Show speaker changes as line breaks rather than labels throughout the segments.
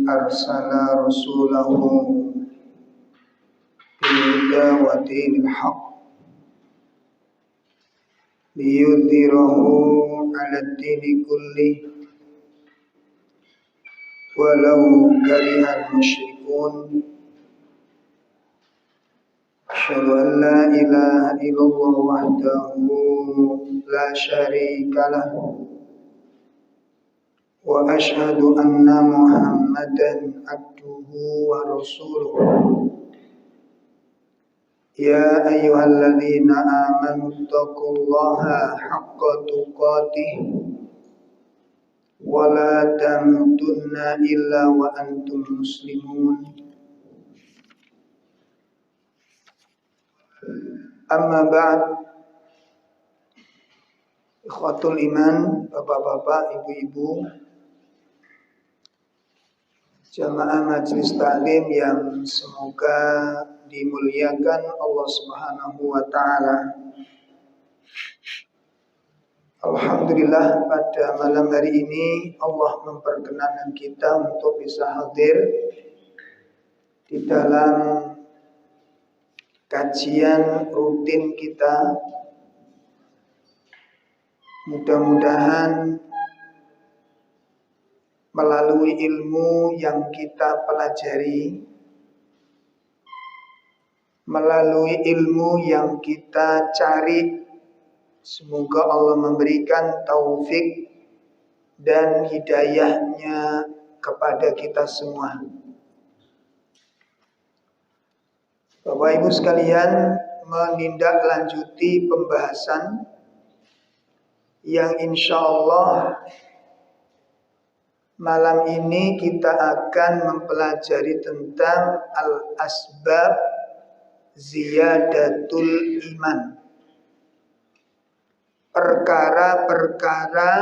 أرسل رسوله بالهدى ودين الحق ليظهره على الدين كله ولو كره المشركون. أشهد أن لا إله إلا الله وحده لا شريك له وأشهد أن محمدا عبده ورسوله. يا أيها الذين آمنوا اتقوا الله حق تقاته ولا تموتن إلا وأنتم مسلمون. Amma ba'd. Ikhwatul iman, bapak-bapak, ibu-ibu, jamaah majelis taklim yang semoga dimuliakan Allah Subhanahu wa taala. Alhamdulillah, pada malam hari ini Allah memperkenankan kita untuk bisa hadir di dalam kajian rutin kita. Mudah-mudahan melalui ilmu yang kita pelajari, melalui ilmu yang kita cari, semoga Allah memberikan taufik dan hidayahnya kepada kita semua. Bapak Ibu sekalian, menindaklanjuti pembahasan yang insya Allah malam ini kita akan mempelajari tentang al-asbab ziyadatul iman. Perkara-perkara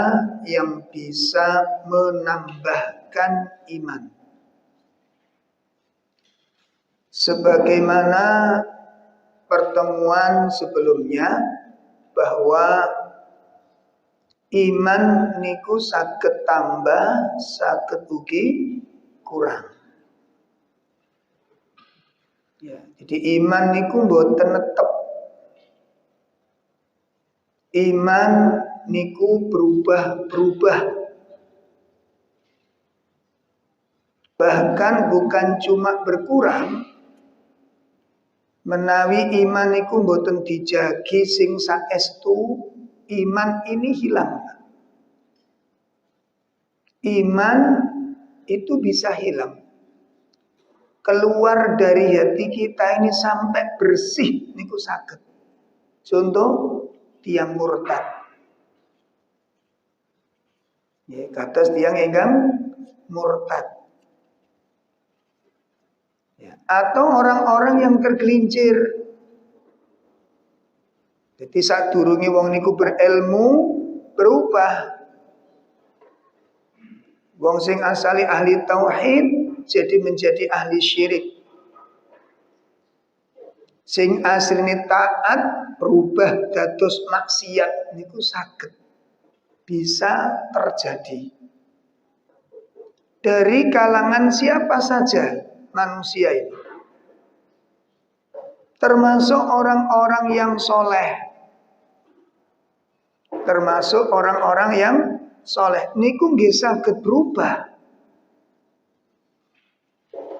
yang bisa menambahkan iman. Sebagaimana pertemuan sebelumnya bahwa iman niku saged tambah, saged ugi kurang. Ya, jadi iman niku mboten netep. Iman niku berubah-berubah. Bahkan bukan cuma berkurang, menawi iman niku mboten dijagi sing saestu, iman ini hilang. Iman itu bisa hilang. Keluar dari hati kita ini sampai bersih niku saged. Contoh tiang murtad. Ya, kados tiang ingkang murtad. Ya, atau orang-orang yang tergelincir. Jadi sadurunge wong niku berilmu berubah. Wong sing asali ahli tauhid jadi menjadi ahli syirik. Sing asline taat berubah dados maksiat niku saged bisa terjadi. Dari kalangan siapa saja manusia ini, termasuk orang-orang yang soleh, termasuk orang-orang yang soleh niku nggih saged berubah.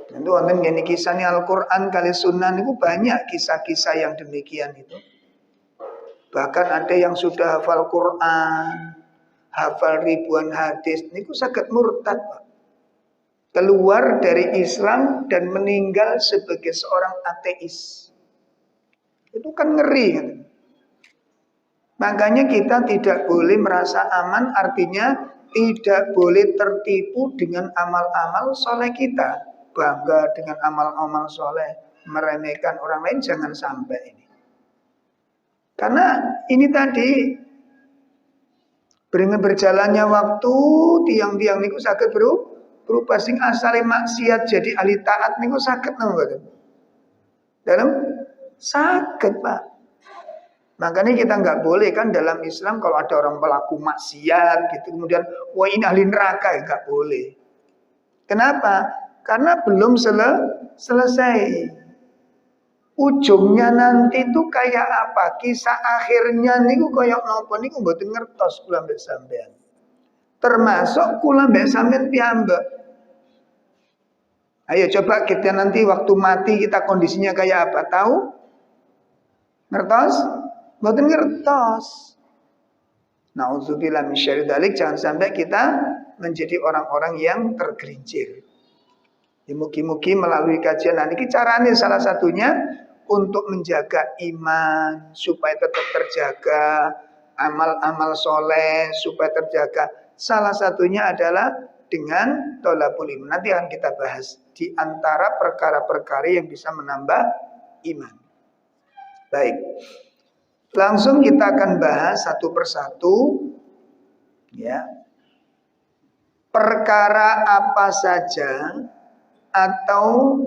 Tentu wonten ngene kisahne Al-Qur'an kali Sunnah niku banyak kisah-kisah yang demikian itu. Bahkan ada yang sudah hafal Qur'an, hafal ribuan hadis niku saged murtad, Pak. Keluar dari Islam dan meninggal sebagai seorang ateis. Itu kan ngeri kan? Makanya kita tidak boleh merasa aman, artinya tidak boleh tertipu dengan amal-amal soleh kita. Bangga dengan amal-amal soleh, meremehkan orang lain, jangan sampai ini. Karena ini tadi berjalannya waktu, tiang-tiang niku saged berubah sing asale maksiat jadi ahli taat niku saged napa? Dalam saged, Pak. Makanya kita nggak boleh kan dalam Islam kalau ada orang pelaku maksiat gitu kemudian wah ini ahli neraka, ya nggak boleh. Kenapa? Karena belum selesai. Ujungnya nanti itu kayak apa? Kisah akhirnya niku kayak napa niku mboten ngertos kula mbek sampean. Termasuk kula mbek sampean piyambak. Ayo coba kita nanti waktu mati kita kondisinya kayak apa? Tahu? Ngertos? Mboten ngertos. Nauzubillah min syarri dzalik, jangan sampai kita menjadi orang-orang yang tergelincir. Mugi-mugi melalui kajian ini caranya salah satunya untuk menjaga iman supaya tetap terjaga, amal-amal soleh supaya terjaga. Salah satunya adalah dengan tholabul ilm. Nanti akan kita bahas di antara perkara-perkara yang bisa menambah iman. Baik, langsung kita akan bahas satu persatu, ya. Perkara apa saja atau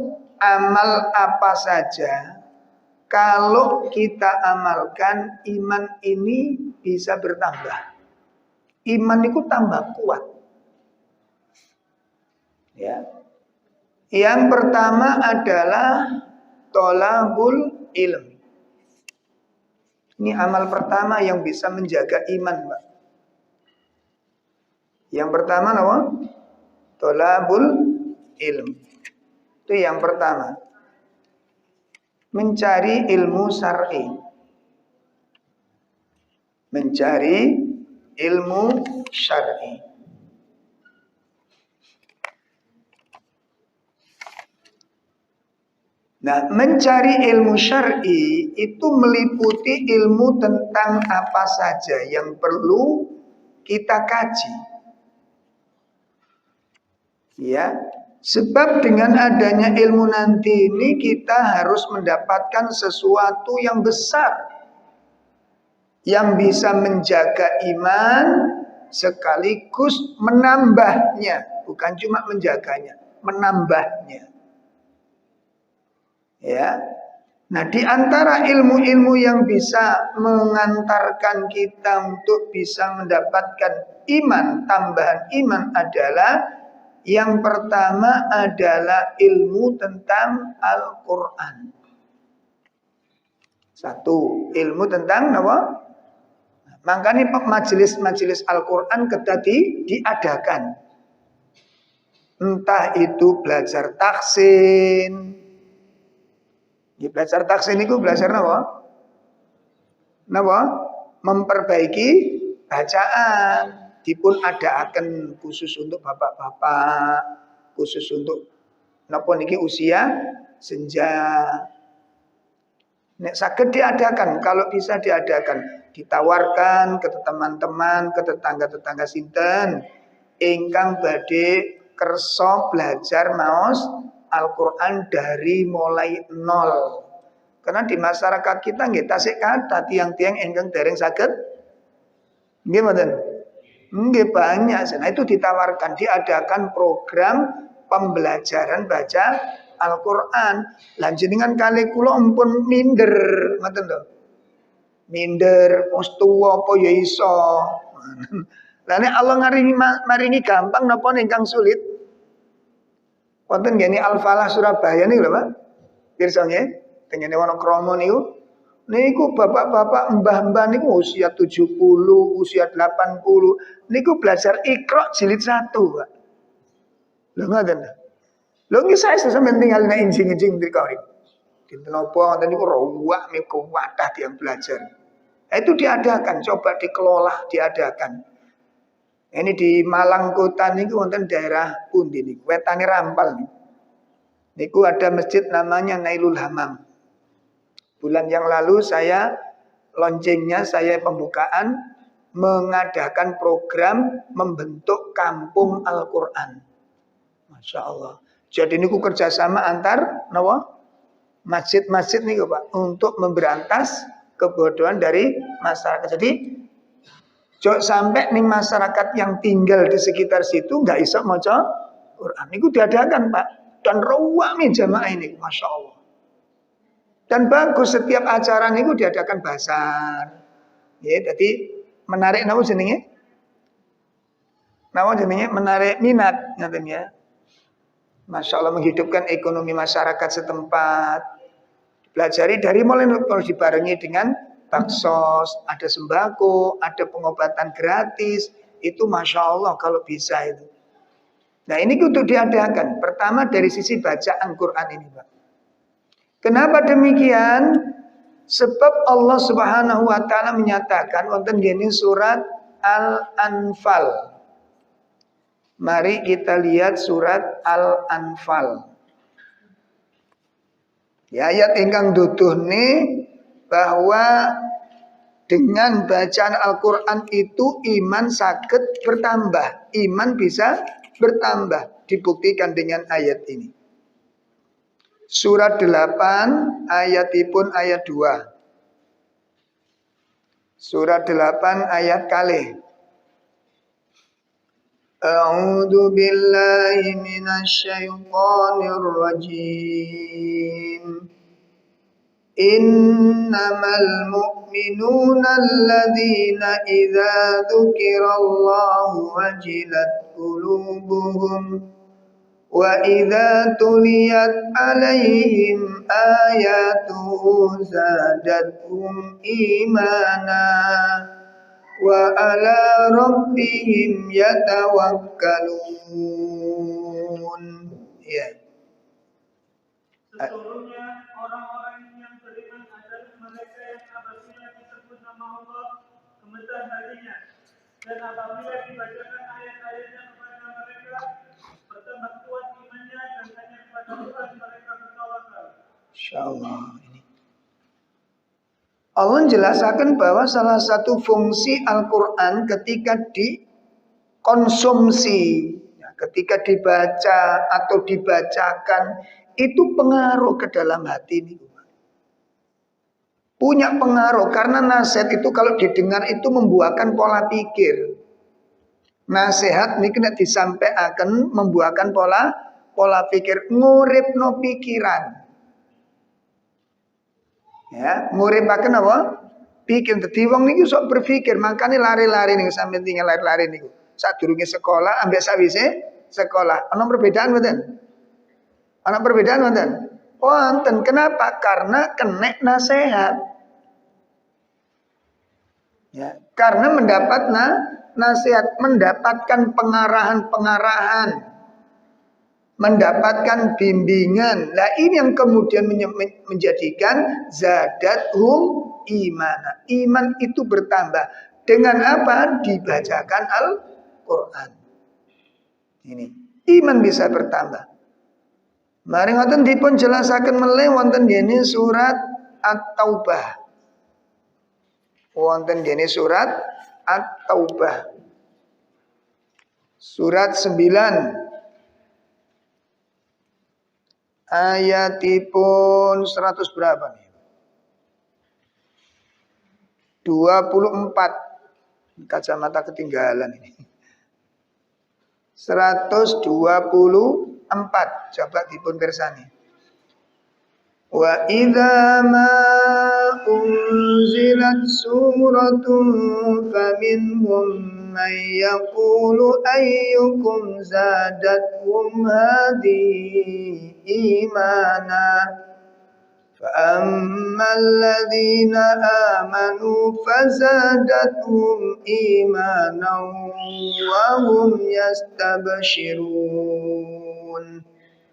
amal apa saja kalau kita amalkan iman ini bisa bertambah. Iman itu tambah kuat. Ya. Yang pertama adalah tholabul ilm. Ini amal pertama yang bisa menjaga iman, Pak. Yang pertama apa? Tholabul ilm. Itu yang pertama. Mencari ilmu syar'i. Mencari ilmu syar'i. Nah, mencari ilmu syar'i itu meliputi ilmu tentang apa saja yang perlu kita kaji. Ya, sebab dengan adanya ilmu nanti ini kita harus mendapatkan sesuatu yang besar yang bisa menjaga iman sekaligus menambahnya, bukan cuma menjaganya, menambahnya. Ya. Nah, di antara ilmu-ilmu yang bisa mengantarkan kita untuk bisa mendapatkan iman, tambahan iman adalah yang pertama adalah ilmu tentang Al-Quran. Satu, ilmu tentang apa? Makanya majelis-majelis Al-Quran tadi diadakan. Entah itu belajar tahsin. Belajar tahsin itu belajar apa? Napa? Memperbaiki bacaan. Dipun adaaken khusus untuk bapak-bapak, khusus untuk napa niki usia senja. Nek saged diadakan, kalau bisa diadakan, ditawarkan ke teman-teman, ke tetangga-tetangga sinten ingkang badhe kersa belajar maos Al-Quran dari mulai nol. Karena di masyarakat kita nggih tasik kata tiang-tiang ingkang dereng saged nggih mboten. Nggih banyak. Nah itu ditawarkan, diadakan program pembelajaran baca Al-Quran. Lan jenengan kali kula ampun minder, ngoten lho. Minder, wis tuwa apa ya iso. Lah nek Allah maringi gampang napa ingkang sulit? Wonten ngene Al-Falah Surabaya niku lho, Pak. Pirsa nggih, tengene Wonokromo niku. Niku bapak-bapak mbah-mbah niku usia 70, usia 80. Niku belajar Iqra jilid 1, Pak. Lho ngoten. Lho nggih saya sampeyan tinggal nek injing-injing mriko. Dinten napa wonten niku ruwak niku wadah yang belajar. Nah, itu diadakan, coba dikelola, diadakan. Ini di Malang Kota niku wonten daerah pundi niku, wetane Rampal niku. Niku ada masjid namanya Nailul Hamam. Bulan yang lalu saya launchingnya, saya pembukaan mengadakan program membentuk kampung Al-Quran. Masya Allah. Jadi niku kerjasama antar masjid-masjid niku Pak untuk memberantas kebodohan dari masyarakat. Jadi jok sampai nih masyarakat yang tinggal di sekitar situ nggak iso maca Quran. Niku diadakan Pak dan ruwame jamaah ini, Masya Allah. Dan bagus setiap acara niku diadakan bazar. Ya, jadi menarik napa jenenge? Napa jenenge? Menarik minat ngaten ya. Masya Allah menghidupkan ekonomi masyarakat setempat. Pelajari dari mulai kalau dibarengi dengan baksos, ada sembako, ada pengobatan gratis. Itu Masya Allah kalau bisa itu. Nah ini untuk diadakan. Pertama dari sisi bacaan Quran ini Pak. Kenapa demikian? Sebab Allah Subhanahu wa taala menyatakan wonten gene surat Al-Anfal. Mari kita lihat surat Al-Anfal. Ya, ayat ingkang duduhne bahwa dengan bacaan Al-Qur'an itu iman saged bertambah, iman bisa bertambah, dibuktikan dengan ayat ini. Surat 8 ayatipun ayat 2. Surat 8 ayat kalih. A'udzu billahi minasy syaithanir rajim. Innamal mu'minuna alladzina idza dzukirallahu wajilat qulubuhum wa idza tuliyat 'alaihim ayatuhu zadatuhum imana wa ala rabbihim yatawakkalun. Ya.
Sesungguhnya orang-orang yang beriman adalah mereka yang apabila disebut nama Allah gemetar hatinya, dan apabila dibacakan ayat-ayatnya kepada mereka bertambah kuat imannya, dan hanya kepada Tuhan mereka bertawakal.
Insyaallah ini. Allah menjelaskan bahwa salah satu fungsi Al-Quran ketika dikonsumsi, ketika dibaca atau dibacakan, itu pengaruh ke dalam hati ini. Punya pengaruh, karena nasihat itu kalau didengar itu membuahkan pola pikir. Nasihat ini kena disampaikan membuahkan pola pikir, nguripno pikiran. Ya, nguripaken apa? Pikir. Dadi wong niki sok berpikir, makane lari-lari niku sampe tinggal lari-lari niku. Sadurunge sekolah ambek sawise sekolah. Ana perbedaan mboten? Ana perbedaan mboten? Wonten. Kenapa? Karena kena nasihat. Ya, karena mendapat nasihat, mendapatkan pengarahan-pengarahan, mendapatkan bimbingan. Nah ini yang kemudian menjadikan zadathum imana. Iman itu bertambah. Dengan apa? Dibacakan Al-Quran. Ini. Iman bisa bertambah. Mari ngoten dipun jelasaken melih wonten gene surat At-Taubah. Wonten gene surat At-Taubah. Surat 9. Ayatipun 100 berapa nih? 24. Kacamata ketinggalan ini. 124. Coba dipun pirsani. Wa idza ma unzilat suratun faminhum man yaqulu ayyukum zadathum hadhihi imana fa ammal ladzina amanu fazadathum imanan wa hum yastabshirun.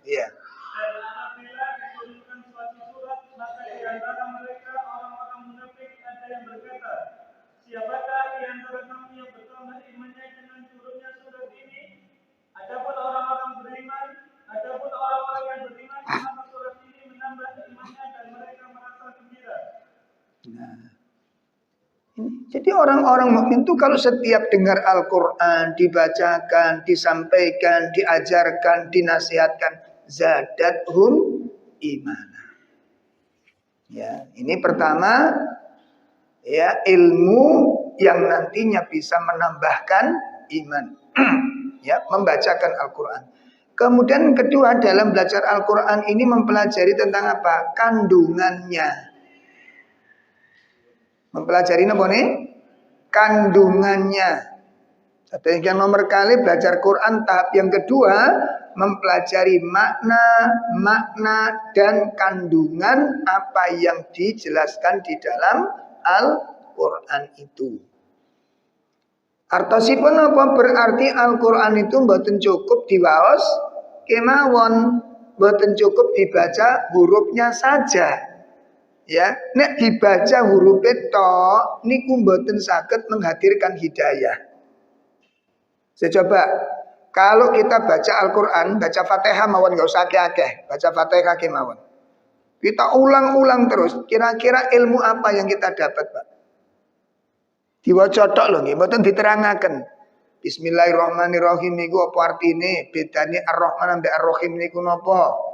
Ya.
Dan apabila diturunkan suatu surat, maka di antara mereka orang-orang munafik ada yang berkata, siapakah di antara kamu yang bertambah imannya dengan turunnya surat ini? Adapun orang-orang beriman, maka surat ini menambah imannya dan mereka merasa gembira.
Nah, jadi orang-orang mukmin itu kalau setiap dengar Al-Quran dibacakan, disampaikan, diajarkan, dinasihatkan, zadathum imana. Ya, ini pertama ya ilmu yang nantinya bisa menambahkan iman. Ya, membacakan Al-Quran. Kemudian kedua dalam belajar Al-Quran ini mempelajari tentang apa? Kandungannya. Mempelajari apa nih? Kandungannya. Jadi yang nomor kali belajar Quran tahap yang kedua mempelajari makna dan kandungan apa yang dijelaskan di dalam Al-Qur'an itu. Artosipun apa? Berarti Al-Qur'an itu mboten cukup diwaos kemawon, mboten cukup dibaca hurufnya saja. Ya, nek dibaca huruf tok niku mboten saged menghadirkan hidayah. Saya coba, kalau kita baca Al-Qur'an, baca Fatihah mawon, enggak usah akeh-akeh, baca Fatihah mawon. Kita ulang-ulang terus, kira-kira ilmu apa yang kita dapat, Pak? Diwaca tok lho nggih, mboten diterangaken. Bismillahirrahmanirrahim niku apa artine? Bedane Ar-Rahman ambek Ar-Rahim niku napa?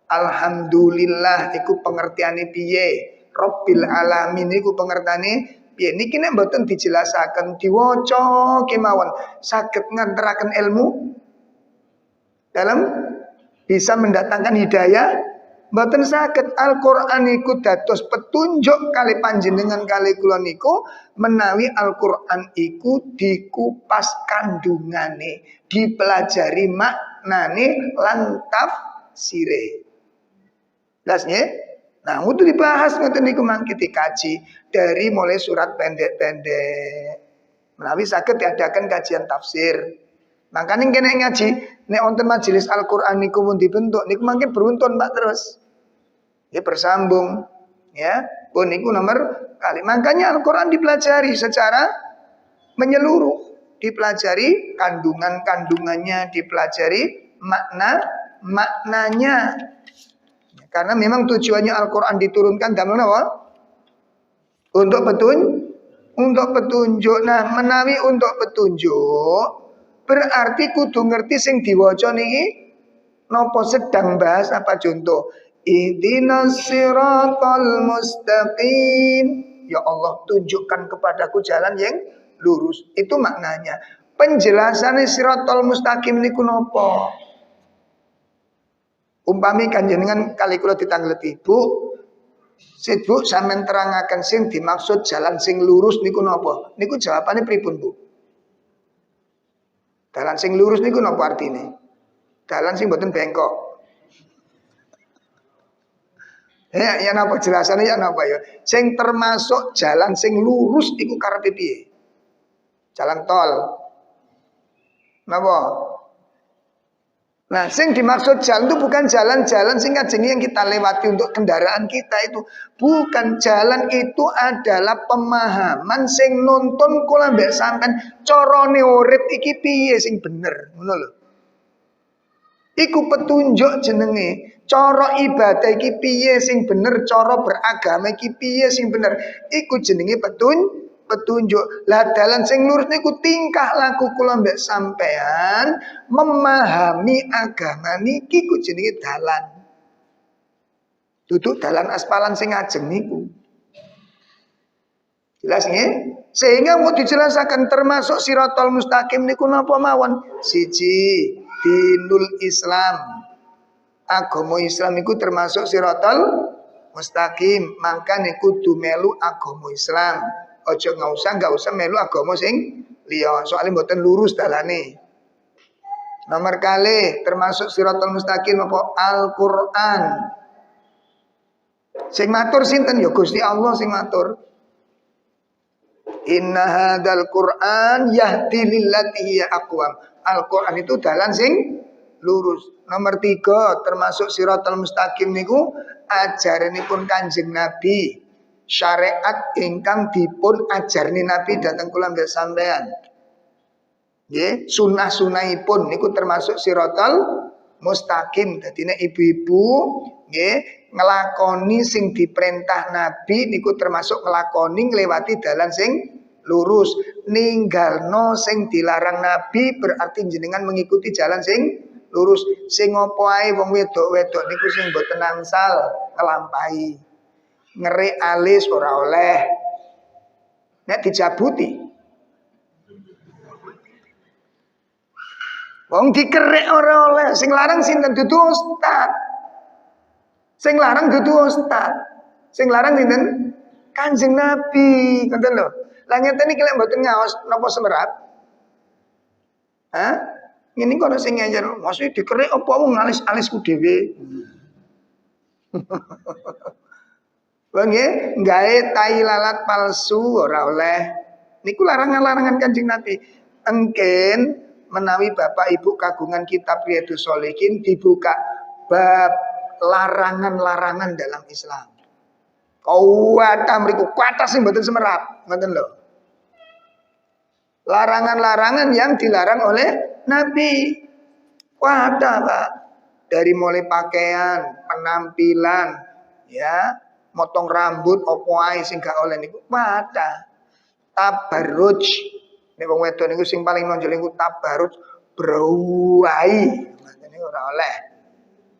Alhamdulillah iku pengertiane piye? Rabbil alamin iku pengertiane piye? Niki nek mboten dijelasaken diwaca kemawon saged ngantaraken ilmu dalam bisa mendatangkan hidayah. Mboten saged. Al-Qur'an iku dados petunjuk kali panjenengan kali kula niku menawi Al-Qur'an iku dikupas kandungane, dipelajari maknane lan tafsire. Jelas nggih? Nah, itu dibahas ngoten niku mangke dikaji dari mulai surat pendek-pendek. Menawi saged diadakan kajian tafsir. Makanya kene ngaji nek wonten majelis Al-Qur'an niku pun dibentuk niku mangke beruntun Pak terus. Ya bersambung ya. Pun niku nomor kali. Makanya Al-Qur'an dipelajari secara menyeluruh, dipelajari kandungannya, dipelajari maknanya. Karena memang tujuannya Al-Qur'an diturunkan dalam apa? Untuk petunjuk. Nah, menawi untuk petunjuk berarti kudu ngerti sing diwaca niki napa sedang bahas apa contoh. Ihdinas siratal mustaqim. Ya Allah, tunjukkan kepadaku jalan yang lurus. Itu maknanya. Penjelasannya siratal mustaqim niku napa? Umpami kanjenengan kali kula ditangleti, Bu. Bu sampean terangaken sing dimaksud jalan sing lurus niku napa? Niku jawabane pripun, Bu? Dalan sing lurus niku napa artine? Dalan sing mboten bengkok. Ya napa jelasane ya napa ya? Sing termasuk jalan sing lurus iku karepe piye? Jalan tol. Napa? Nah, sing dimaksud jalan itu bukan jalan-jalan sing kajengi yang kita lewati untuk kendaraan kita itu. Bukan, jalan itu adalah pemahaman sing nonton kula mbek sampean carane urip iki piye sing bener, ngono lho. Iku petunjuk jenenge. Cara ibadah iki piye sing bener, cara beragama iki piye sing bener. Iku jenenge petunjuk. Lah dalan sing lurus niku tingkah laku kula mbek sampean memahami agama niki ku jenenge dalan. Duduk dalan aspalan sing ajeng niku. Jelas nggih? Sehingga mau dijelaskan termasuk siratal mustaqim niku napa mawon? Siji, dinul Islam. Agama Islam iku termasuk siratal mustaqim. Mangka niku kudu melu agama Islam. Ojo enggak usah melu agama sing liya, soalnya mboten lurus dalane. Nomor kali termasuk siratal mustaqim apa? Al-Qur'an. Sing matur sinten ya Gusti Allah sing matur. Inna hadzal Qur'an yahdi lillati hiya aqwam. Al-Qur'an itu dalan sing lurus. Nomor 3 termasuk siratal mustaqim niku ajaranipun Kanjeng Nabi. Syariat ingkang dipun ajarni Nabi datang kula mbek sampean. Nggih, sunah-sunahipun niku termasuk siratal mustaqim. Dadine ibu-ibu nggih ngelakoni sing diperintah Nabi niku termasuk ngelakoni nglewati dalan sing lurus. Ninggalno sing dilarang Nabi berarti jenengan mengikuti jalan sing lurus. Sing opo ae wong wedok-wedok niku sing mboten angsal ngelampahi. Ngeri alis ora oleh. Nek dijabuti. Wong dikerek ora oleh. Sing larang sinten dudu ustaz. Sing larang dudu ustaz. Sing larang sinten? Kanjeng Nabi. Ngoten lho. Lah ngeten iki lek mboten ngaos napa semerap? Hah? Ngene kok ana sing ngeyer, maksud dikerik apa wong alis-alisku dhewe. Wong nggih, gawe tai lalat palsu ora oleh. Niku larangan-larangan Kanjeng Nabi. Engken menawi Bapak Ibu kagungan kitab Riyadhus Shalihin dibuka bab larangan-larangan dalam Islam. Kuwata mriku, kuwata sing mboten semerap, ngoten lho. Larangan-larangan yang dilarang oleh Nabi. Kuwata, Pak. Dari mulai pakaian, penampilan, ya, motong rambut opo ae sing gak oleh niku kuwata. Tabarruj. Nek wong wedok niku sing paling nonjol niku tabarruj brawai. Ngoten niku ora oleh.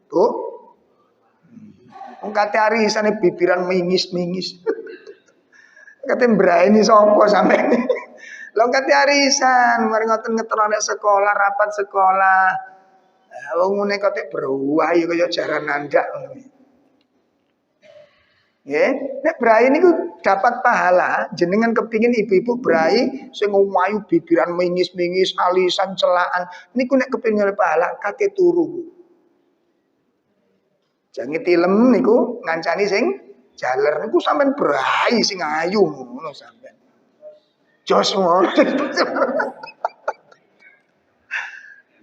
Bu. Wong kate arisane bibiran mingis-mingis. Kate mbraini sapa sampeyan. Lho kate arisan, mari ngoten ngeterone sekolah, rapat sekolah. Wong ngene kate brawai kaya jaran nandak ngono. Nggih, nek brai niku dapat pahala, jenengan kepingin ibu-ibu brai sing ngumayu bibiran mingis-mingis, alisan celaan, niku nek kepingin pahala kate turu. Jange tilem niku ngancani sing jaler niku sampean brai sing ayu ngono sampean. Jos ngono.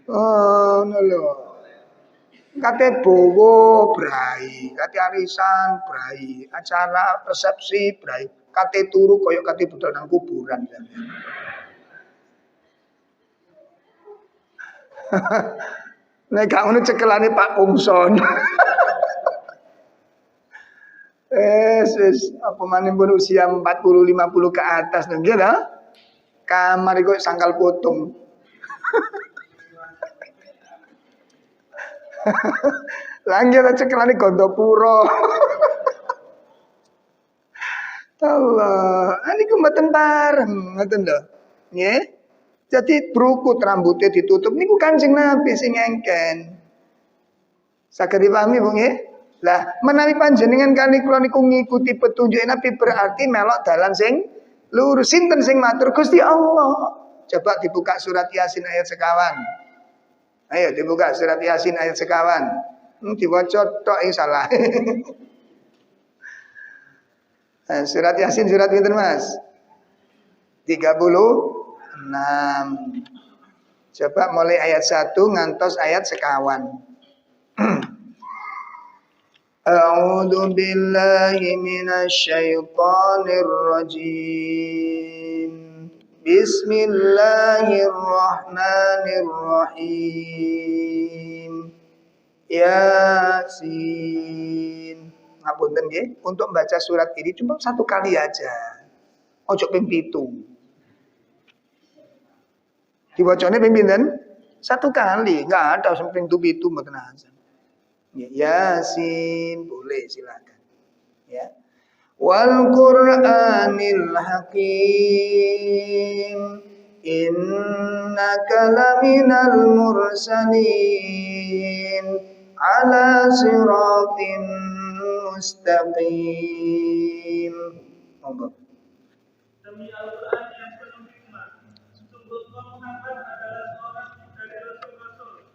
Oh, lho. Kate bowo brai, kate arisan brai, acara resepsi brai, kate turu koyo kate budal nang kuburan. Nek gak ngono cekelane Pak Pungson. Wis apa maneh pun usia 40 50 ke atas nggih ta? Kamar iku sangkal potong. Langit cekelane Gondopuro. Allah, niku mboten pareng, ngoten lho. Nggih. Jadi brukut rambutnya ditutup niku Kanjeng Nabi sing ngengken. Saged dipahami Bu nggih? Lah, menawi panjenengan kali kula niku ngikuti petunjuk Nabi berarti melok dalan sing lurus. Sinten sing matur? Gusti Allah. Coba dibuka surat Yasin ayat sekawan. Ayo dibuka surat Yasin ayat sekawan. Diwaca tok salah. Surat Yasin surat pinten Mas? 36. Coba mulai ayat 1 ngantos ayat sekawan. A'udzu billahi minasyaitonir rajim. Bismillahirrahmanirrahim. Yasin. Ngapunten nggih, untuk membaca surat ini cuma satu kali aja. Ojo ping 7. Diwacane ping pinten? Satu kali, enggak ada sampai ping 7 mboten azan. Yasin, boleh silakan. Ya. Wal Qur'anil Hakim innaka laminal mursalin ala siratin mustaqim. Monggo.
Demi Al-Quran yang penuh hikmah, sungguh Muhammad adalah seorang dari Rasul-Rasul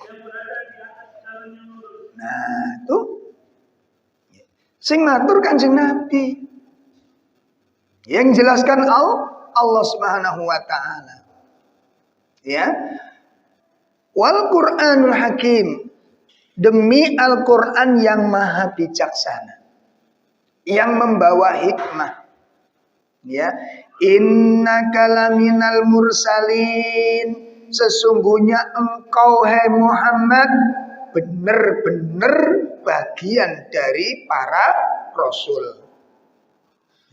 yang berada di atas jalan yang lurus.
Nah, tuh sing matur Kanjeng Nabi. Yang jelaskan Allah Subhanahu wa taala. Ya. Wal Qur'anul Hakim. Demi Al-Qur'an yang maha bijaksana. Yang membawa hikmah. Ya. Innaka laminal mursalin. Sesungguhnya engkau hai Muhammad benar-benar bagian dari para rasul.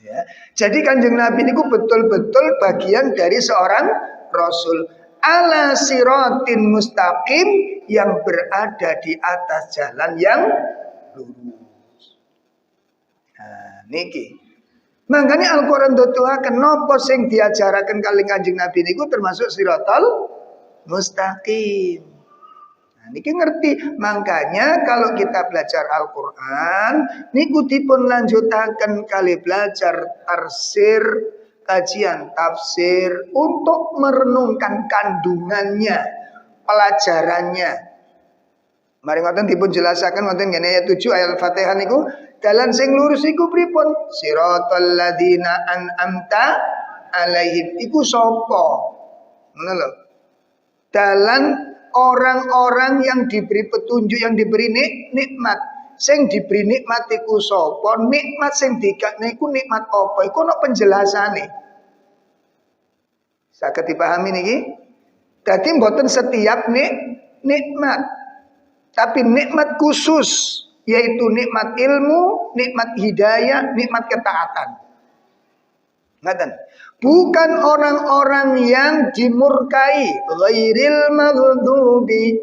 Ya. Jadi Kanjeng Nabi niku betul-betul bagian dari seorang rasul. Ala siratin mustaqim, yang berada di atas jalan yang lurus. Nah, niki. Makanya Al-Qur'an nutuhaken napa sing diajaraken kali Kanjeng Nabi niku termasuk siratal mustaqim. Niki ngerti, makanya kalau kita belajar Al-Quran niku dipun lanjutaken kali belajar tafsir, kajian tafsir untuk merenungkan kandungannya, pelajarannya. Mari ngoten dipun jelasaken wonten ngene ayat 7 ayat Al-Fatihah niku dalan sing lurus iku pripun? Siratal ladzina an'amta alaihim. Iku sapa? Ngono lho. Dalan orang-orang yang diberi petunjuk, yang diberi nikmat. Sing diberi nikmat iku sapa? Nikmat sing dikakne iku nikmat apa? Iku ana penjelasane. Saged dipahami niki? Dadi mboten setiap nikmat. Tapi nikmat khusus, yaitu nikmat ilmu, nikmat hidayah, nikmat ketaatan. Ngaten. Bukan orang-orang yang dimurkai, ghairil maghdubi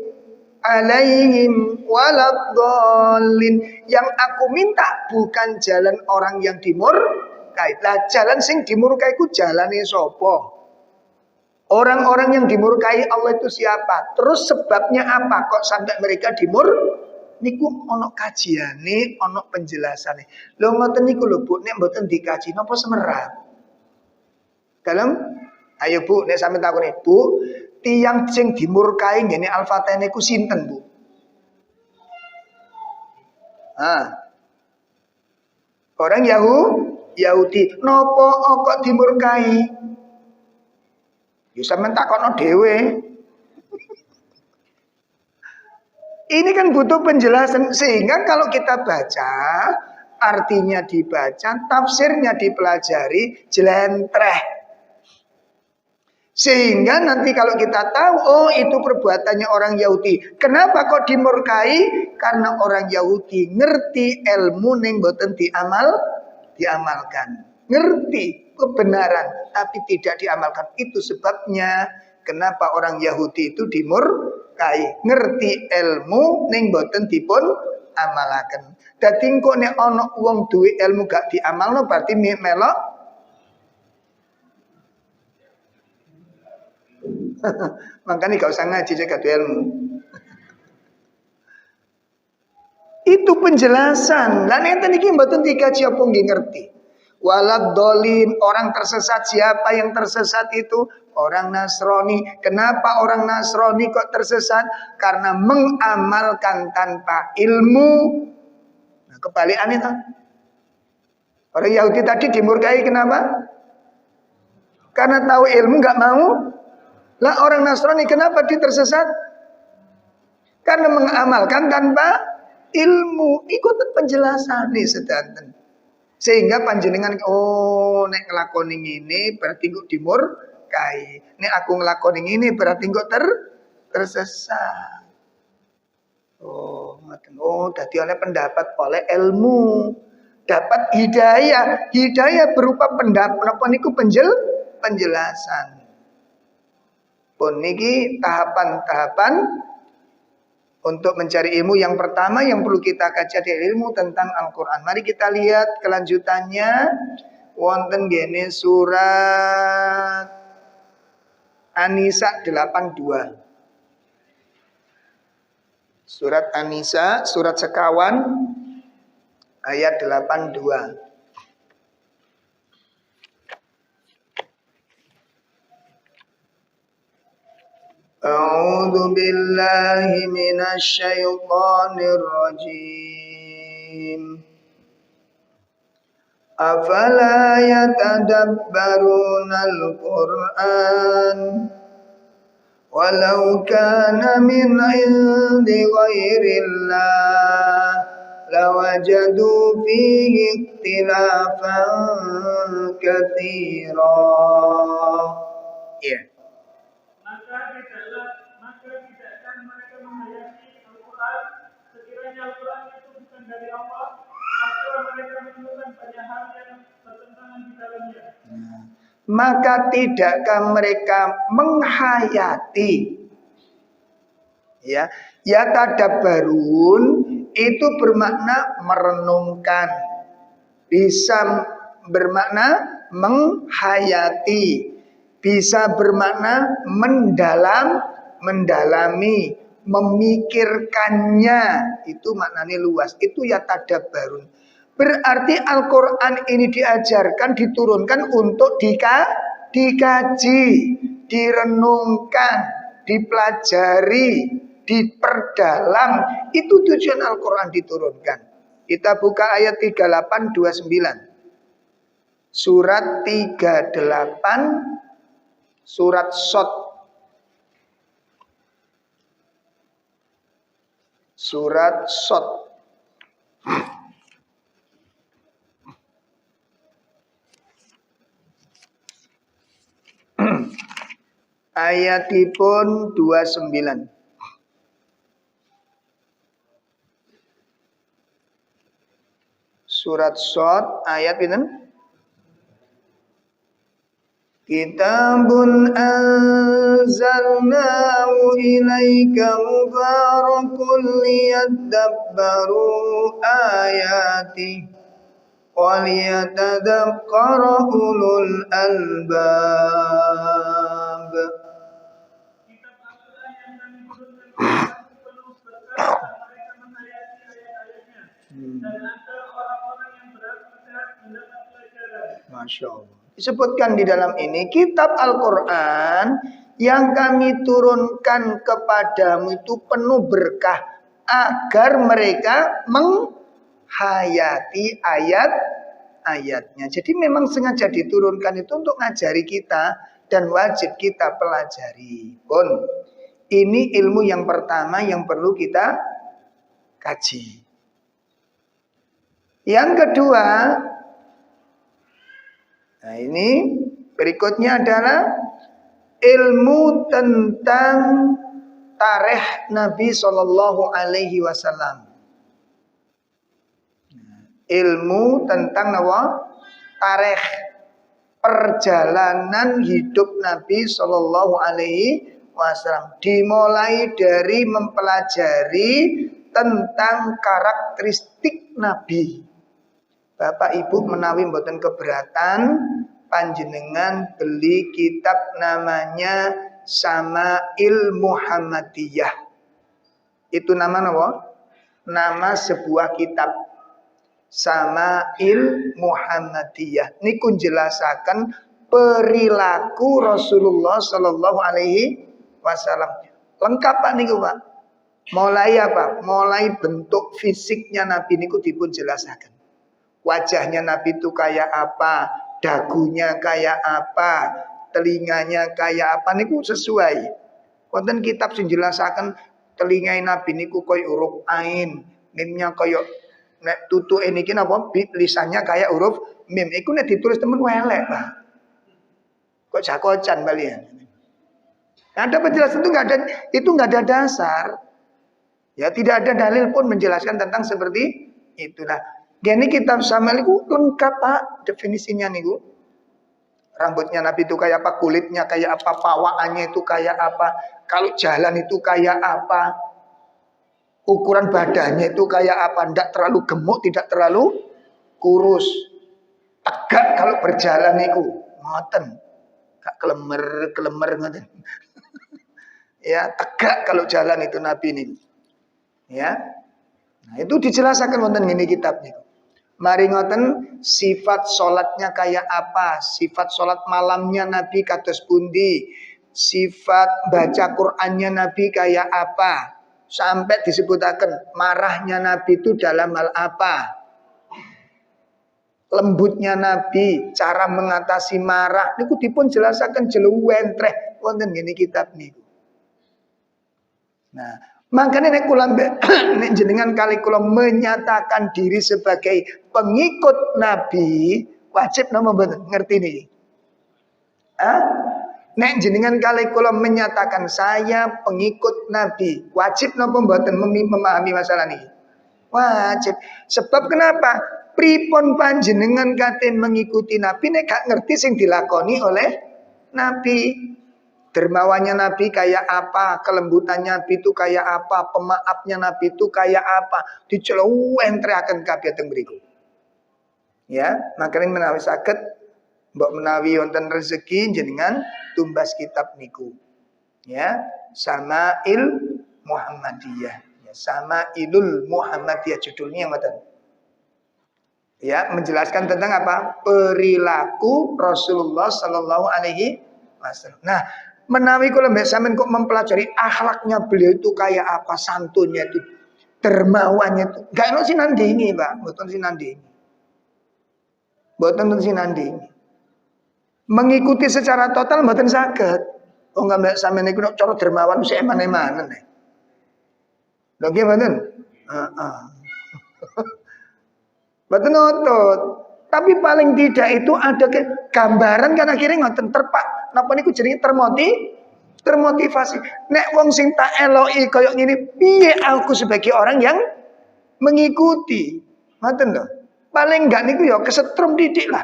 alaihim waladdallin. Yang aku minta bukan jalan orang yang dimurkai. Lah jalan sing dimurkai ku jalane sapa? Orang-orang yang dimurkai Allah itu siapa? Terus sebabnya apa kok sampai mereka niku ono kajiane, ono penjelasane. Lho ngoten niku lho Bu, nek mboten dikaji napa semerap? Dalam ayo Bu, nek sampeyan takoni, Bu, tiyang sing dimurkai ngene Al-Fatihah niku sinten, Bu? Orang Yahudi. Napa kok dimurkai? Ya sampeyan takokno dhewe. Ini kan butuh penjelasan sehingga kalau kita baca, artinya dibaca, tafsirnya dipelajari, jelentreh. Sehingga nanti kalau kita tahu, oh itu perbuatannya orang Yahudi. Kenapa kok dimurkai? Karena orang Yahudi ngerti ilmu ning boten diamalkan. Ngerti kebenaran tapi tidak diamalkan. Itu sebabnya kenapa orang Yahudi itu dimurkai. Ngerti ilmu ning boten dipun amalaken. Dadi engko nek ana wong duwe ilmu gak diamalno berarti melok. Makanya gak usah ngaji jaga ilmu. Itu penjelasan. Lan enten iki mboten dikaji apa nggih ngerti. Waladdallin, orang tersesat. Siapa yang tersesat itu? Orang Nasrani. Kenapa orang Nasrani kok tersesat? Karena mengamalkan tanpa ilmu. Nah, kebalikan itu. Orang Yahudi tadi dimurkai kenapa? Karena tahu ilmu nggak mau. Lah orang Nasrani kenapa dia tersesat? Karena mengamalkan tanpa ilmu. Ikut penjelasan nih sedanten. Sehingga panjenengan nek nglakoni ngene berarti kok dimurkai. Nek aku nglakoni ngene berarti kok tersesat. Oh, ngoten. Oh, dadi oleh pendapat oleh ilmu. Dapat hidayah. Hidayah berupa pendapat napa niku penjelasan. Pun niki tahapan-tahapan untuk mencari ilmu. Yang pertama yang perlu kita kaji adalah ilmu tentang Al-Quran. Mari kita lihat kelanjutannya. Wonten gene surat An-Nisa 82. Surat An-Nisa, surat sekawan ayat 82. A'udzu billahi minasy syaithanir rajim. Afala yatadabbarunal Qur'an walau kana min 'indi ghairillah lawajadu fihi ikhtilafan katsira. Yeah.
Maka tidakkan mereka menghayati Al-Quran sekiranya Al-Quran itu bukan dari Allah, maka mereka menemukan banyak hal yang bertentangan di dalamnya.
Maka tidakkah mereka menghayati? Ya, yatadabbarun itu bermakna merenungkan, bisa bermakna menghayati, bisa bermakna mendalami, memikirkannya. Itu maknanya luas. Itu yatadabbarun. Berarti Al-Quran ini diajarkan, diturunkan untuk dikaji, direnungkan. dipelajari, diperdalam. Itu tujuan Al-Quran diturunkan. Kita buka ayat 3829. Surat 38, surat Shad. Surat Shad. Ayatipun 29. Surat Shad ayat pinten? Kitabun anzalnahu ilaika mubarakun liyadabbaru ayati wa liyatadhakkara ulul albab.
Kitab Al-Quran yang kami turunkan kepadamu penuh berkah mereka menghayati ayat-ayatnya dan agar orang-orang yang berakal sehat mendapat pelajaran.
Masya Allah. Disebutkan di dalam ini kitab Al-Quran yang kami turunkan kepadamu itu penuh berkah agar mereka menghayati ayat-ayatnya. Jadi memang sengaja diturunkan itu untuk ngajari kita dan wajib kita pelajari. Pun ini ilmu yang pertama yang perlu kita kaji. Yang kedua, nah ini berikutnya adalah ilmu tentang tarikh Nabi Shallallahu Alaihi Wasallam. Ilmu tentang tarikh perjalanan hidup Nabi Shallallahu Alaihi Wasallam. Dimulai dari mempelajari tentang karakteristik Nabi. Bapak Ibu menawi mboten keberatan panjenengan beli kitab namanya Syama'il Muhammadiyah. Itu nama apa? Nama sebuah kitab. Syama'il Muhammadiyah. Niku njelasaken perilaku Rasulullah Sallallahu Alaihi Wasallam. Lengkap Pak niku Pak. Mulai apa? Mulai bentuk fisiknya Nabi niku dipun jelasaken. Wajahnya Nabi itu kayak apa, dagunya kayak apa, telinganya kayak apa, niku sesuai. Wonten kitab sing jelasaken telingai Nabi niku koyo huruf ain, mimnya koyo nek tutuke niki napa lisannya kayak huruf mim. Iku nek ditulis temen welek, Pak. Kok jakocan balian. Ada penjelasan itu nggak ada dasar. Ya tidak ada dalil pun menjelaskan tentang seperti itulah. Gini kitab Syama'il itu lengkap Pak definisinya niku. Rambutnya Nabi itu kayak apa, kulitnya kayak apa, pawaannya itu kayak apa, kalau jalan itu kayak apa, ukuran badannya itu kayak apa, tidak terlalu gemuk, tidak terlalu kurus, tegak kalau berjalan niku, ngoten, gak kelemer ngoten. Ya, tegak kalau jalan itu Nabi niku. Ya. Nah, itu dijelaskan wonten ngene kitab niku. Mari ngoten sifat sholatnya kayak apa, sifat sholat malamnya Nabi kados pundi, sifat baca Qur'annya Nabi kayak apa, sampai disebutaken marahnya Nabi itu dalam hal apa, lembutnya Nabi, cara mengatasi marah, niku dipun jelasaken jeluwentreh wonten ngene kitab niku. Nah, makanya nek kula nek jenengan kali kula menyatakan diri sebagai pengikut Nabi, wajib napa mboten ngerti niki? Nek jenengan kali kula menyatakan saya pengikut Nabi, wajib napa mboten memahami masalah niki? Wajib. Sebab kenapa? Pripun panjenengan kate mengikuti Nabi nek gak ngerti sing dilakoni oleh Nabi. Dermawannya Nabi kayak apa, kelembutannya Nabi itu kayak apa, pemaafnya Nabi itu kayak apa, diceluwentrekaken kabeh teng mriku. Ya, makanya menawi saged mbok menawi wonten rezeki jenengan tumbas kitab niku. Ya, Syama'il Muhammadiyah. Ya, Syama'ilul Muhammadiyah judulnya ngoten. Ya, menjelaskan tentang apa? Perilaku Rasulullah sallallahu alaihi wasallam. Nah, Menawi kula mbek sampean kok mempelajari akhlaknya beliau itu kayak apa, santunnya itu, dermawannya itu. Gak ono sinandingi, Pak. Mboten sinandingi. Mboten sinandingi. Mengikuti secara total mboten saged. Oh enggak mbek sampean niku cara dermawan sik eman-emanen. Lho nggih mboten? Heeh. Mboten otot. Tapi paling tidak itu ada gambaran kan akhirnya ngoten terpak. Napa niku jenenge termotivasi. Nek wong sing tak eloki koyo ngene, piye aku sebagai orang yang mengikuti. Ngoten lho. Paling enggak niku ya kesetrum didik lah.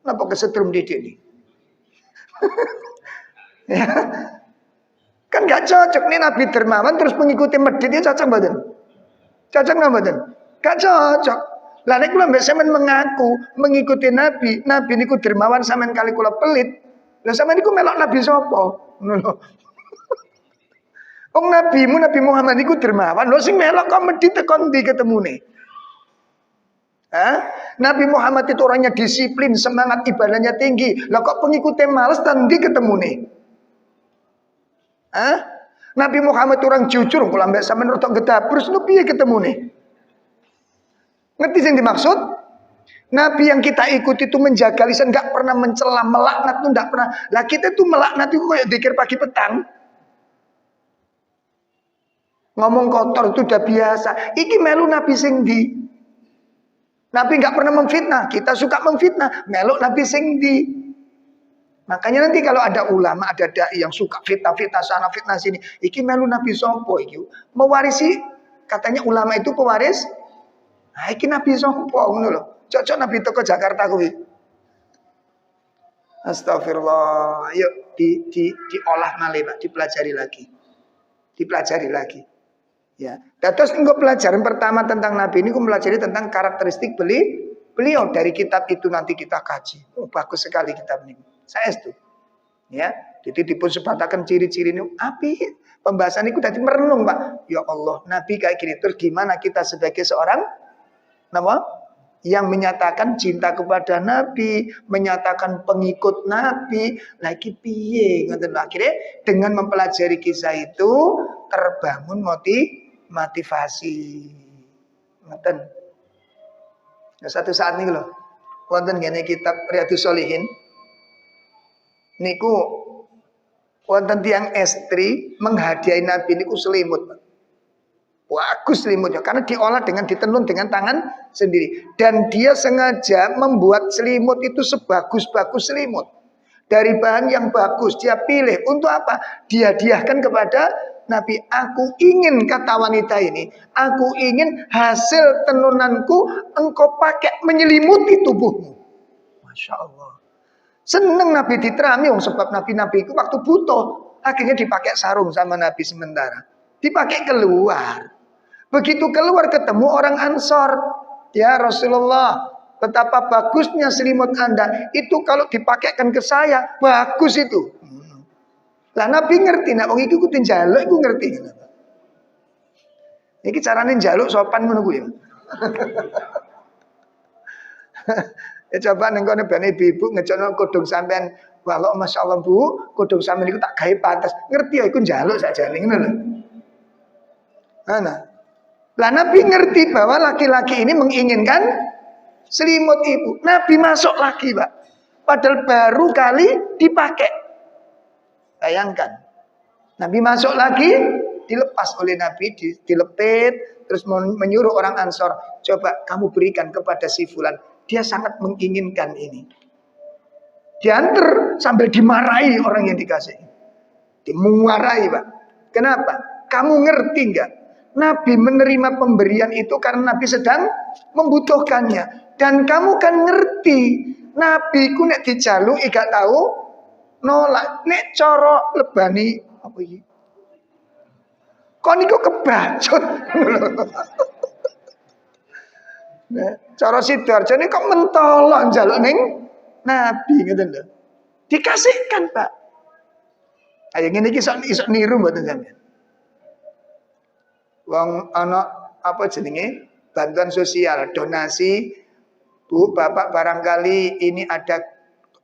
Napa kesetrum didik nih? Ya. Kan gak cocok nih Nabi dermawan terus mengikuti medit itu cocok mboten? Cocok nggak mboten? Gak cocok. Lah nek kula mbek sampean mengaku mengikuti Nabi, Nabi niku dermawan sampean kali kula pelit. Lah sampean niku melok Nabi sapa? Ngono lho. Wong nabimu Nabi Muhammad niku dermawan, lho sing melok kok medit tekon ndi ketemune? Hah? Nabi Muhammad itu orangnya disiplin, semangat ibadahnya tinggi. Lah kok pengikutnya males dan ndi ketemune? Hah? Nabi Muhammad orang jujur, kalau ambek sampean rotok gedabur, nu piye ketemune? Ngerti sing dimaksud? Nabi yang kita ikuti itu menjaga lisan, enggak pernah mencela, melaknat tuh enggak pernah. Lah kita tuh melaknat itu kayak zikir pagi petang. Ngomong kotor itu udah biasa. Iki melu Nabi sing ndi? Nabi enggak pernah memfitnah, kita suka memfitnah. Melu Nabi sing ndi? Makanya nanti kalau ada ulama, ada dai yang suka fitnah-fitnah sana, fitnah sini, iki melu Nabi sompo iki. Mewarisi, katanya ulama itu pewaris. Nah, iki Nabi sompo ngono lho. Cocok Nabi teko Jakarta kuwi. Astagfirullah. Yuk diolah malih, Pak, dipelajari lagi. Dipelajari lagi. Ya. Terus engko pelajaran pertama tentang Nabi ini, aku pelajari tentang karakteristik beliau dari kitab itu nanti kita kaji. Oh, bagus sekali kitab ini. Saya itu. Ya, jadi dipun sebatakan ciri-ciri ini api. Pembahasan itu tadi merenung, Pak. Ya Allah, Nabi kayak gini. Terus gimana kita sebagai seorang yang menyatakan cinta kepada Nabi, menyatakan pengikut Nabi, lagi piye? Akhirnya dengan mempelajari kisah itu terbangun motivasi. Ngoten. Nah, satu saat nih loh, wonten ngene kitab Riyadhus Shalihin. Niku wonten tiang estri menghadiahi Nabi niku selimut. Bagus selimutnya karena diolah dengan ditenun dengan tangan sendiri, dan dia sengaja membuat selimut itu sebagus-bagus selimut dari bahan yang bagus. Dia pilih untuk apa? Dia hadiahkan kepada Nabi. Aku ingin, kata wanita ini, aku ingin hasil tenunanku engkau pakai menyelimuti tubuhmu. Masya Allah. Seneng Nabi diterami, sebab Nabi itu waktu butuh akhirnya dipakai sarung sama Nabi sementara, dipakai keluar. Begitu keluar ketemu orang Ansor, ya Rasulullah, betapa bagusnya selimut Anda itu, kalau dipakaikan ke saya bagus itu. Lah Nabi ngerti, nak wong iki kudu njaluk iku ngerti. Iki carane njaluk sopan ngono kuwi. Ya coba ning kene ben ibu ngejokno kodhong sampean, walau masyaallah Bu, kodhong sampean iku tak gawe pantes. Ngerti ya iku njaluk sakjane ngono lho. Ana. Lah Nabi ngerti bahwa laki-laki ini menginginkan selimut ibu. Nabi masuk lagi, Pak. Padahal baru kali dipakai. Bayangkan. Nabi masuk lagi, dilepas oleh Nabi, dilepit, terus menyuruh orang Ansor, coba kamu berikan kepada si fulan. Dia sangat menginginkan ini. Diantar sambil dimarahi orang yang dikasih. Dimarahi, Pak. Kenapa? Kamu ngerti enggak? Nabi menerima pemberian itu karena Nabi sedang membutuhkannya. Dan kamu kan ngerti, Nabi ku nek dijaluki gak tahu nolak. Nek cara lebani apa iki? Kok niku kebacut. Nah, cara Sidoarjo ini kok mentolok njaluk ning Nabi ngoten lho. Dikasihkan, Pak. Ayo ngene iki iso niru mboten sampeyan. Wong ana apa jenenge? Bantuan sosial, donasi. Bu, Bapak barangkali ini ada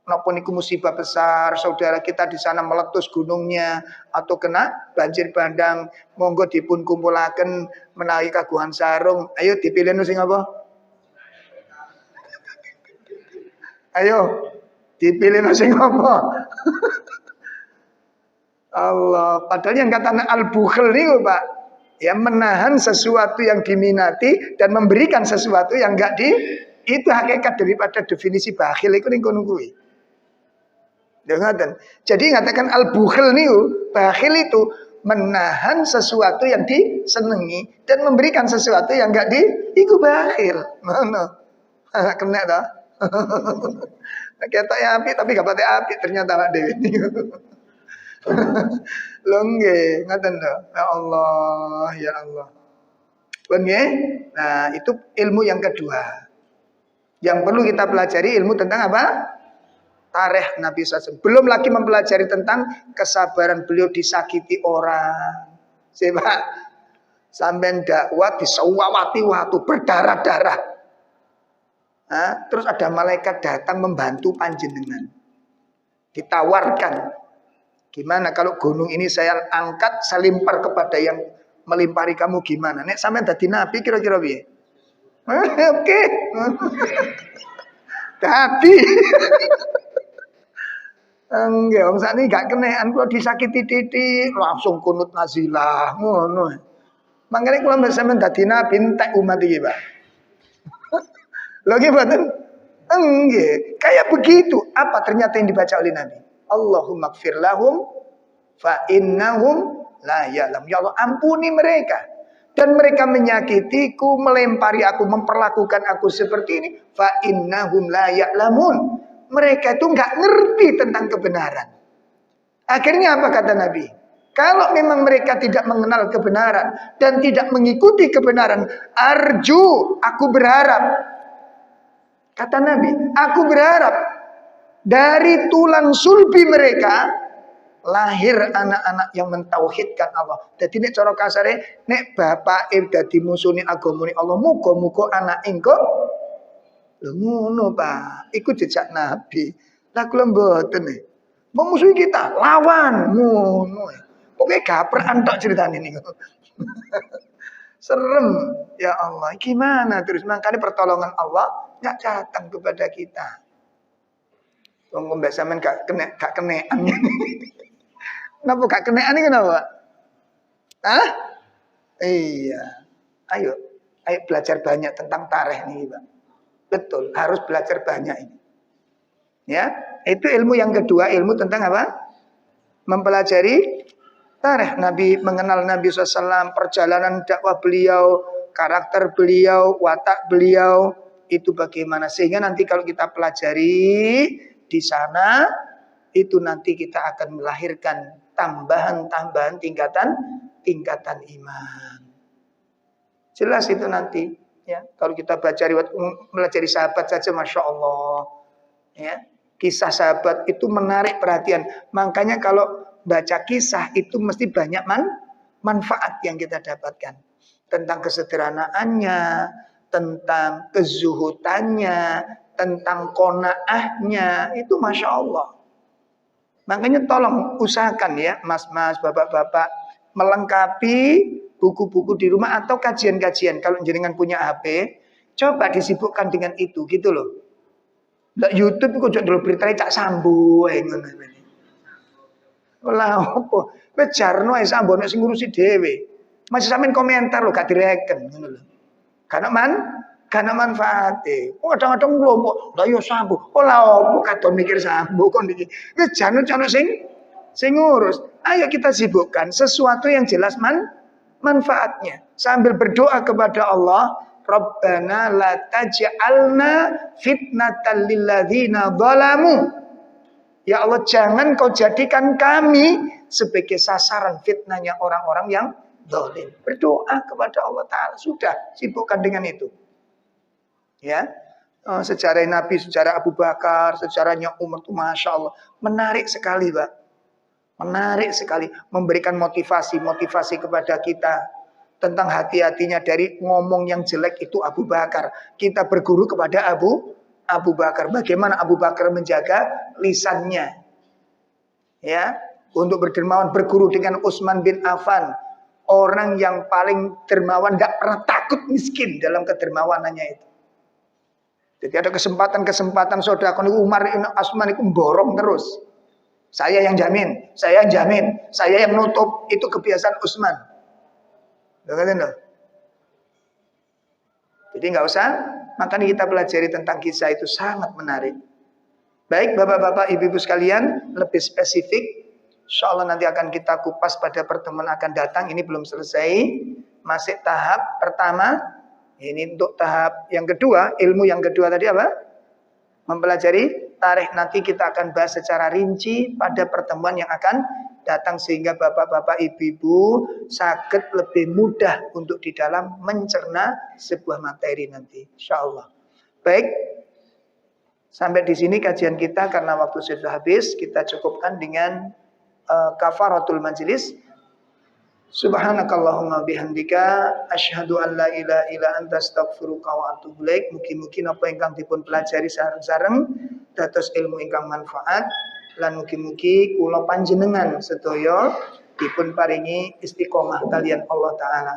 napa niku musibah besar, saudara kita di sana meletus gunungnya atau kena banjir bandang, monggo dipun kumpulaken menawi kagungan sarung. Ayo dipilih sing apa? Ayo dipilih sing apa? Allah, padahal yang katanya al-bukhl niku, Pak, ya menahan sesuatu yang diminati dan memberikan sesuatu yang enggak itu hakikat daripada definisi bakhil itu ning kono kuwi. Jadi ngatakan al-bukhl niku, bakhil itu menahan sesuatu yang disenengi dan memberikan sesuatu yang enggak iku bakhil. Ngono. Kena ta? Ketok apik tapi gak pati apik ternyata awak dhewe niku. Lho nggih, ngoten lho. Ya Allah, ya Allah. Nggih. Nah, itu ilmu yang kedua. Yang perlu kita pelajari ilmu tentang apa? Tarikh Nabi SAW. Belum lagi mempelajari tentang kesabaran beliau disakiti orang. Coba sampean dakwah disawati waktu berdarah-darah. Terus ada malaikat datang membantu panjenengan. Ditawarkan. Gimana kalau gunung ini saya angkat, saya lempar kepada yang melimpari kamu gimana? Nek sampean dadi nabi kira-kira piye? Oke. Dadi. Enggak, wong sakniki gak kenekan kula disakiti titik langsung kunut nazilah ngono. Mangkene kula mbek sampean dadi nabi entek umat iki, Pak. Lho nggih mboten? Enggak, kayak begitu. Apa ternyata yang dibaca oleh Nabi? Allahumma gfir lahum fa innahum la ya'lam. Ya Allah, ampuni mereka. Dan mereka menyakitiku, melempari aku, memperlakukan aku seperti ini. Fa innahum la ya'lamun. Mereka itu enggak ngerti tentang kebenaran. Akhirnya apa kata Nabi? Kalau memang mereka tidak mengenal kebenaran dan tidak mengikuti kebenaran, arju, aku berharap. Kata Nabi, aku berharap dari tulang sulbi mereka lahir anak-anak yang mentauhidkan Allah. Jadi nek cara kasare nek bapake dadi musuni agamane Allah, muga-muga anak engko lho ngono, Pak. Iku jejak Nabi. Lah kula mboten nih. Memusuhi kita, lawan ngono. Pokoke gaper antok ceritane niku. Serem, ya Allah. Gimana terus makanya pertolongan Allah enggak datang kepada kita. Wong mbak sampean gak kenean. Kenapa gak kenean iki kenapa? Hah? Iya. Ayo belajar banyak tentang tarikh nih, Pak. Betul, harus belajar banyak ini. Ya, itu ilmu yang kedua, ilmu tentang apa? Mempelajari tarikh Nabi, mengenal Nabi SAW, perjalanan dakwah beliau, karakter beliau, watak beliau, itu bagaimana. Sehingga nanti kalau kita pelajari di sana, itu nanti kita akan melahirkan tambahan-tambahan tingkatan iman. Jelas itu nanti. Ya, kalau kita baca riwayat melajari sahabat saja, masya Allah, ya, kisah sahabat itu menarik perhatian. Makanya kalau baca kisah itu mesti banyak manfaat yang kita dapatkan tentang kesederhanaannya, tentang kezuhutannya, tentang qanaahnya, itu masya Allah. Makanya tolong usahakan ya, mas-mas, bapak-bapak, melengkapi buku-buku di rumah atau kajian-kajian. Kalau jenengan punya HP, coba disibukkan dengan itu, gitu loh. Ndak YouTube kok jek ndelok berita cak sambo ngono. Lah opo? Bejarno ae sambo nek sing ngurusi dhewe. Masih sampean komentar lho gak direken ngono lho. Karena manfaate. Kadang-kadang nglompok, lah yo sambo. Lah opo katon mikir sambo kon iki. Wis jane-jane sing ngurus. Ayo kita sibukkan sesuatu yang jelas manfaatnya. Sambil berdoa kepada Allah, Rabbana la taj'alna fitnatan lil ladzina zalamu. Ya Allah, jangan kau jadikan kami sebagai sasaran fitnahnya orang-orang yang zalim. Berdoa kepada Allah Ta'ala. Sudah, sibukkan dengan itu. Ya, sejarah Nabi, sejarah Abu Bakar, sejarahnya Umar itu Masya Allah. Menarik sekali, Pak. Menarik sekali. Memberikan motivasi kepada kita. Tentang hati-hatinya dari ngomong yang jelek itu Abu Bakar. Kita berguru kepada Abu Abu Bakar. Bagaimana Abu Bakar menjaga lisannya. Ya, untuk berdermawan, berguru dengan Utsman bin Affan. Orang yang paling dermawan, tidak pernah takut miskin dalam kedermawanannya itu. Jadi ada kesempatan-kesempatan saudara Umar bin Utsman itu borong terus. Saya yang jamin, saya yang jamin, saya yang nutup. Itu kebiasaan Utsman. Jadi nggak usah, makanya kita pelajari tentang kisah itu sangat menarik. Baik bapak-bapak, ibu-ibu sekalian, lebih spesifik, insya Allah nanti akan kita kupas pada pertemuan akan datang. Ini belum selesai, masih tahap pertama. Ini untuk tahap yang kedua, ilmu yang kedua tadi apa? Mempelajari tarikh. Nanti kita akan bahas secara rinci pada pertemuan yang akan datang, sehingga bapak-bapak, ibu-ibu sakit lebih mudah untuk di dalam mencerna sebuah materi nanti, insya Allah. Baik. Sampai di sini kajian kita karena waktu sudah habis, kita cukupkan dengan kafaratul majlis. Subhanakallahumma bihamdika asyhadu an la ilaha illa anta astaghfiruka wa atubu ilaik. Mugi-mugi napa ingkang dipun pelajari sareng-sareng dados ilmu ingkang manfaat, lan mugi-mugi kula panjenengan sedaya dipun paringi istiqomah kalian Allah taala.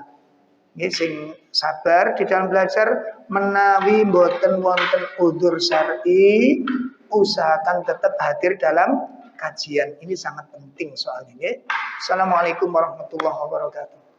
Nggih sing sabar di dalam belajar, menawi mboten wonten udzur syar'i, usahakan tetap hadir dalam kajian. Ini sangat penting soal ini. Assalamualaikum warahmatullahi wabarakatuh.